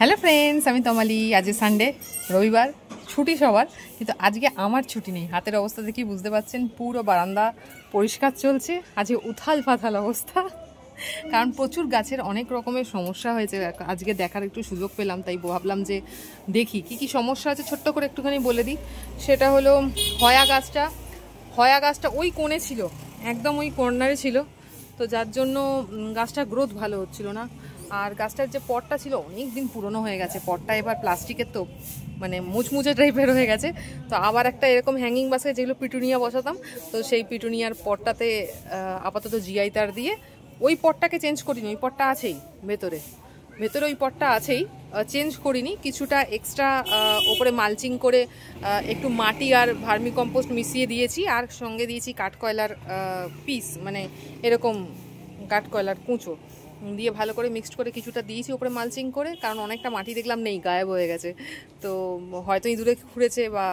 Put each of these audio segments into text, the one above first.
Hello friends, আমি তমালি। আজকে Sunday, রবিবার, ছুটি সবার, কিন্তু আজকে আমার ছুটি নেই। হাতের অবস্থা দেখি বুঝতে পারছেন, পুরো বারান্দা পরিষ্কার চলছে। আজকে উথাল পাথাল অবস্থা, কারণ প্রচুর গাছের অনেক রকমের সমস্যা হয়েছে। আজকে দেখার একটু সুযোগ পেলাম, তাই ভাবলাম যে দেখি কি কি সমস্যা আছে, ছোট্ট করে একটুখানি বলে দিই। সেটা হলো হয়া গাছটা ওই কোণে ছিল, একদম ওই কর্নারে ছিল, তো যার জন্য গাছটার গ্রোথ ভালো হচ্ছিল না। আর গাছটার যে পটটা ছিল অনেক দিন পুরনো হয়ে গেছে, পটটা এবার প্লাস্টিকের, তো মানে মুচমুচে টাইপের হয়ে গেছে। তো আবার একটা এরকম হ্যাঙ্গিং বাস্কেট, যেগুলো পিটুনিয়া বসাতাম, তো সেই পিটুনিয়ার পটটাতে আপাতত জিআই তার দিয়ে ওই পটটাকে চেঞ্জ করিনি। ওই পটটা আছেই ভেতরে ওই পটটা আছেই, চেঞ্জ করিনি। কিছুটা এক্সট্রা ওপরে মালচিং করে একটু মাটি আর ভার্মি কম্পোস্ট মিশিয়ে দিয়েছি, আর সঙ্গে দিয়েছি কাঠকয়লার পিস, মানে এরকম কাঠকয়লার কুঁচো দিয়ে ভালো করে মিক্সড করে কিছুটা দিয়েছি ওপরে মালচিং করে, কারণ অনেকটা মাটি দেখলাম নেই, গায়েব হয়ে গেছে। তো হয়তো ইঁদুরে খুঁড়েছে বা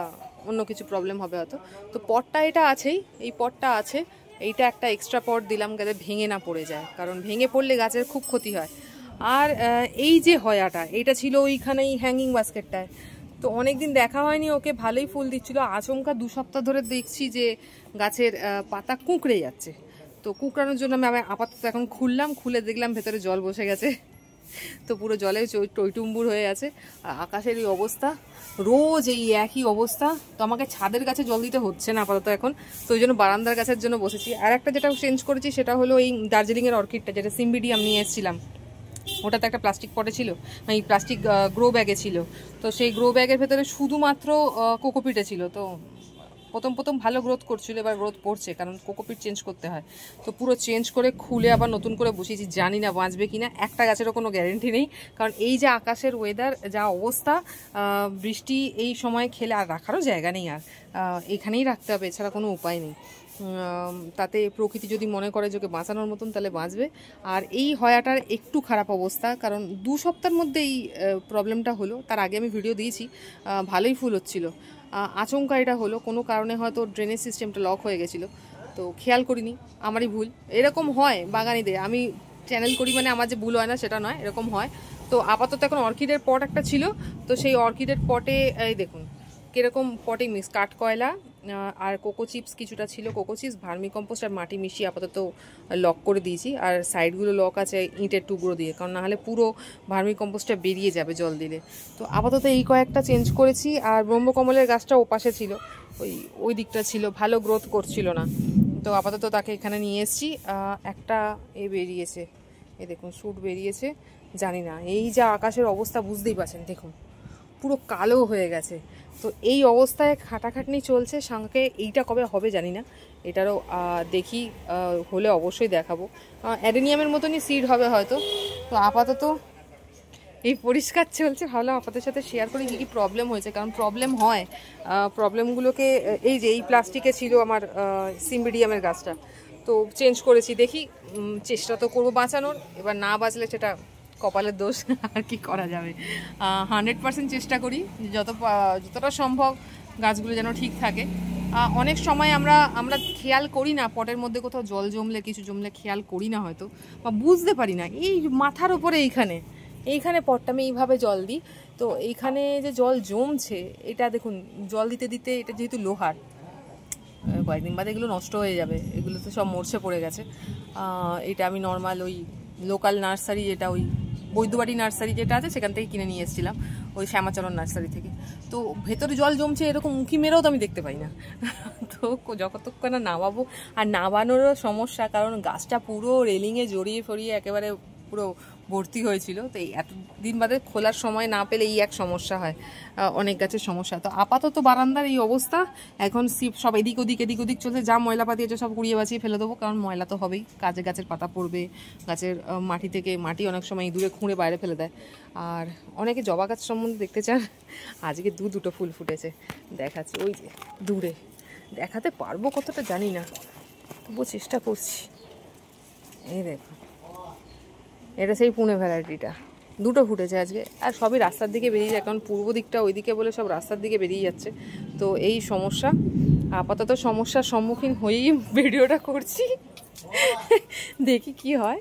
অন্য কিছু প্রবলেম হবে হয়তো। তো পটটা এটা আছেই, এই পটটা আছে। এইটা একটা এক্সট্রা পট দিলাম যাতে ভেঙে না পড়ে যায়, কারণ ভেঙে পড়লে গাছের খুব ক্ষতি হয়। আর এই যে হয়াটা, এটা ছিল ওইখানেই হ্যাঙ্গিং বাস্কেটটায়, তো অনেকদিন দেখা হয়নি, ওকে ভালোই ফুল দিচ্ছিল। আচমকা 2 সপ্তাহ ধরে দেখছি যে গাছের পাতা কুঁকড়ে যাচ্ছে। তো কুঁকড়ানোর জন্য আমি আপাতত এখন খুললাম, খুলে দেখলাম ভেতরে জল বসে গেছে, তো পুরো জলে টইটুম্বুর হয়ে আছে। আকাশের এই অবস্থা, রোজ এই একই অবস্থা। তো আমাকে ছাদের গাছে জল দিতে হচ্ছে না আপাতত এখন, তো ওই জন্য বারান্দার গাছের জন্য বসেছি। আর একটা যেটা চেঞ্জ করেছি সেটা হলো এই দার্জিলিংয়ের অর্কিডটা, যেটা সিম্বিডিয়াম নিয়ে এসেছিলাম, ওটাতে একটা প্লাস্টিক পটে ছিল, এই প্লাস্টিক গ্রো ব্যাগে ছিল। তো সেই গ্রো ব্যাগের ভেতরে শুধুমাত্র কোকোপিটে ছিল। তো প্রথম ভালো গ্রোথ করছিল, এবার গ্রোথ পড়ছে, কারণ কোকোপিট চেঞ্জ করতে হয়। তো পুরো চেঞ্জ করে খুলে আবার নতুন করে বসিয়েছি। জানি না বাঁচবে কিনা, একটা গাছেরও কোনো গ্যারেন্টি নেই, কারণ এই যে আকাশের ওয়েদার, যা অবস্থা, বৃষ্টি এই সময় খেলে আর রাখারও জায়গা নেই, আর এখানেই রাখতে হবে, এছাড়া কোনো উপায় নেই। তাতে প্রকৃতি যদি মনে করে যে ওকে বাঁচানোর মতন, তাহলে বাঁচবে। আর এই হয়াটার একটু খারাপ অবস্থা, কারণ 2 সপ্তাহের মধ্যে এই প্রবলেমটা হলো। তার আগে আমি ভিডিও দিয়েছি, ভালোই ফুল হচ্ছিল। আচমকা এটা হলো, কোনো কারণে হয়তো ড্রেনেজ সিস্টেমটা লক হয়ে গেছিলো, তো খেয়াল করিনি, আমারই ভুল। এরকম হয় বাগানিদের, আমি চ্যানেল করি মানে আমার যে ভুল হয় না সেটা নয়, এরকম হয়। তো আপাতত এখন অর্কিডের পট একটা ছিল, তো সেই অর্কিডের পটে এই দেখুন কীরকম পটে মিক্স কাঠকয়লা আর কোকো চিপস কিছুটা ছিল, কোকো চিপস, ভার্মি কম্পোস্ট আর মাটি মিশিয়ে আপাতত লক করে দিয়েছি। আর সাইডগুলো লক আছে ইঁটের টুকরো দিয়ে, কারণ নাহলে পুরো ভার্মি কম্পোস্টটা বেরিয়ে যাবে জল দিলে। তো আপাতত এই কয়েকটা চেঞ্জ করেছি। আর ব্রহ্মকমলের গাছটা ওপাশে ছিল, ওই দিকটা ছিল, ভালো গ্রোথ করছিল না, তো আপাতত তাকে এখানে নিয়ে এসেছি। একটা বেরিয়েছে, দেখুন শ্যুট বেরিয়েছে। জানি না, এই যা আকাশের অবস্থা বুঝতেই পারছেন, দেখুন পুরো কালো হয়ে গেছে। তো এই অবস্থায় খাটাখাটনি চলছে, সঙ্গে এইটা কবে হবে জানি না, এটারও দেখি, হলে অবশ্যই দেখাবো। অ্যাডেনিয়ামের মতনই সিড হবে হয়তো। তো আপাতত এই পরিষ্কার চলছে, ভাবলাম আপনাদের সাথে শেয়ার করি কী কী প্রবলেম হয়েছে, কারণ প্রবলেম হয়। প্রবলেমগুলোকে, এই যে এই প্লাস্টিকে ছিল আমার সিম্বিডিয়ামের গাছটা, তো চেঞ্জ করেছি। দেখি, চেষ্টা তো করবো বাঁচানোর, এবার না বাঁচলে সেটা কপালের দোষ, আর কি করা যাবে। 100% চেষ্টা করি যতটা সম্ভব গাছগুলো যেন ঠিক থাকে। অনেক সময় আমরা খেয়াল করি না, পটের মধ্যে কোথাও জল জমলে, কিছু জমলে খেয়াল করি না হয়তো, বা বুঝতে পারি না। এই মাথার ওপরে এইখানে পটটা আমি এইভাবে জল দিই, তো এইখানে যে জল জমছে, এটা দেখুন জল দিতে দিতে, এটা যেহেতু লোহার, কয়েকদিন বাদে এগুলো নষ্ট হয়ে যাবে, এগুলো তো সব মরছে পড়ে গেছে। এটা আমি নর্মাল ওই লোকাল নার্সারি, যেটা ওই বৈদ্যবাড়ি নার্সারি যেটা আছে, সেখান থেকে কিনে নিয়ে এসেছিলাম, ওই শ্যামাচরণ নার্সারি থেকে। তো ভেতরে জল জমছে, এরকম উঁকি মেরেও তো আমি দেখতে পাই না। তো যতক্ষণ না নামাবো, আর নামানোরও সমস্যা, কারণ গাছটা পুরো রেলিংয়ে জড়িয়ে ফড়িয়ে একেবারে পুরো ভর্তি হয়েছিল। তো এই এতদিন বাদে খোলার সময় না পেলে এই এক সমস্যা হয়, অনেক গাছের সমস্যা। তো আপাতত বারান্দার এই অবস্থা, এখন সব এদিক ওদিক চলছে, যা ময়লাপাতি আছে সব কুড়িয়ে বাঁচিয়ে ফেলে দেবো, কারণ ময়লা তো হবেই, গাছের পাতা পড়বে, গাছের মাটি অনেক সময় ইঁদুরে খুঁড়ে বাইরে ফেলে দেয়। আর অনেকে জবা গাছ সম্বন্ধে দেখতে চান, আজকে দুটো ফুল ফুটেছে, দেখাচ্ছি, ওই যে দূরে, দেখাতে পারবো কতটা জানি না, তবুও চেষ্টা করছি। এই দেখো, এটা সেই পুনে ভ্যারাইটিটা, 2টো ফুটেছে আজকে, আর সবই রাস্তার দিকে বেরিয়ে যায়, কারণ পূর্ব দিকটা ওইদিকে বলে সব রাস্তার দিকে বেরিয়ে যাচ্ছে। তো এই সমস্যা, আপাতত সমস্যার সম্মুখীন হয়েই ভিডিওটা করছি, দেখি কি হয়।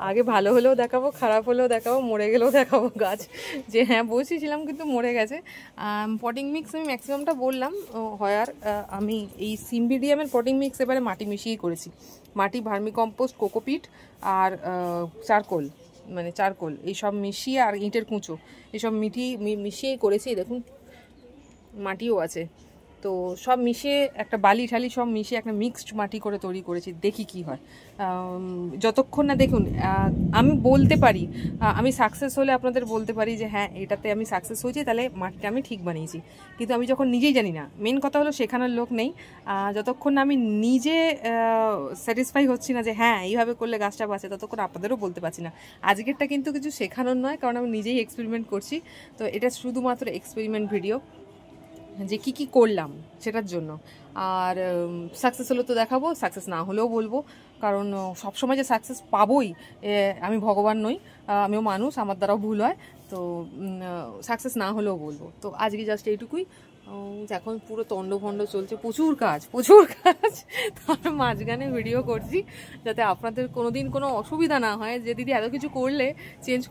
আগে ভালো হলেও দেখাবো, খারাপ হলেও দেখাবো, মরে গেলেও দেখাবো গাছ, যে হ্যাঁ বসেছিলাম কিন্তু মরে গেছে। পটিং মিক্স আমি ম্যাক্সিমামটা বললাম হয়। আর আমি এই সিম্বিডিয়ামের পটিং মিক্স এবারে মাটি মিশিয়েই করেছি। মাটি, ভার্মি কম্পোস্ট, কোকোপিট আর চারকোল, মানে চারকোল এইসব মিশিয়ে, আর ইঁটের কুঁচো এইসব মিশিয়েই করেছি। দেখুন মাটিও আছে, তো সব মিশিয়ে একটা বালি ঠালি সব মিশিয়ে একটা মিক্সড মাটি করে তৈরি করেছি। দেখি কি হয়। যতক্ষণ না দেখুন আমি বলতে পারি, আমি সাকসেস হলে আপনাদের বলতে পারি যে হ্যাঁ এটাতে আমি সাকসেস হয়েছি, তাহলে মাটিটা আমি ঠিক বানিয়েছি। কিন্তু আমি যখন নিজেই জানি না, মেন কথা হলো শেখানোর লোক নেই। যতক্ষণ না আমি নিজে স্যাটিসফাই হচ্ছি না যে হ্যাঁ এইভাবে করলে গাছটা বাঁচে, ততক্ষণ আপনাদেরও বলতে পারছি না। আজকেরটা কিন্তু কিছু শেখানোর নয়, কারণ আমি নিজেই এক্সপেরিমেন্ট করছি। তো এটা শুধুমাত্র এক্সপেরিমেন্ট ভিডিও, যে কি কি করলাম সেটার জন্য। আর সাকসেস হলো তো দেখাবো, সাকসেস না হলেও বলবো, কারণ সবসময় যে সাকসেস পাবোই আমি ভগবান নই, আমিও মানুষ, আমার দ্বারাও ভুল হয়। তো সাকসেস না হলেও বলবো। তো আজকে জাস্ট এইটুকুই। এখন পুরো তন্ডভণ্ড চলছে, প্রচুর কাজ তার মাঝখানে ভিডিও করছি যাতে আপনাদের কোনোদিন কোনো অসুবিধা না হয় যে দিদি এত কিছু করলে, চেঞ্জ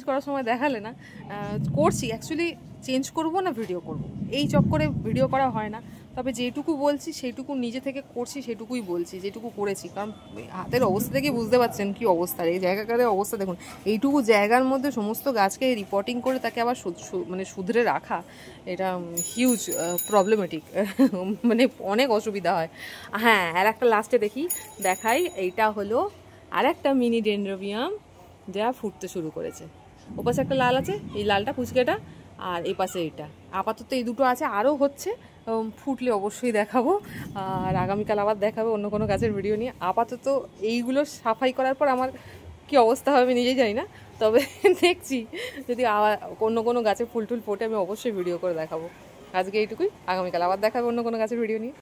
করার সময় দেখালে না। করছি অ্যাকচুয়ালি, চেঞ্জ করব না ভিডিও করব, এই চক্করে ভিডিও করা হয় না। তবে যেটুকু বলছি সেইটুকু নিজে থেকে করছি, সেটুকুই বলছি যেটুকু করেছি। কারণ হাতের অবস্থা থেকে বুঝতে পারছেন কি অবস্থা, এই জায়গাটার অবস্থা দেখুন। এইটুকু জায়গার মধ্যে সমস্ত গাছকে রিপোর্টিং করে তাকে আবার মানে শুধরে রাখা, এটা হিউজ প্রবলেমেটিক মানে অনেক অসুবিধা হয়। হ্যাঁ, আর একটা লাস্টে দেখাই, এইটা হলো আর একটা মিনি ডেনড্রোবিয়াম যা ফুটতে শুরু করেছে। ওপাশে একটা লাল আছে, এই লালটা ফুচকেটা, আর এই পাশে এইটা। আপাতত এই দুটো আছে, আরও হচ্ছে, ফুটলে অবশ্যই দেখাবো। আর আগামীকাল আবার দেখাবো অন্য কোনো গাছের ভিডিও নিয়ে। আপাতত এইগুলো সাফাই করার পর আমার কি অবস্থা হবে আমি নিজেই জানি না, তবে দেখছি যদি আবার অন্য কোনো গাছে ফুল টুল ফোটে আমি অবশ্যই ভিডিও করে দেখাবো। আজকে এইটুকুই, আগামীকাল আবার দেখাবো অন্য কোনো গাছের ভিডিও নিয়ে।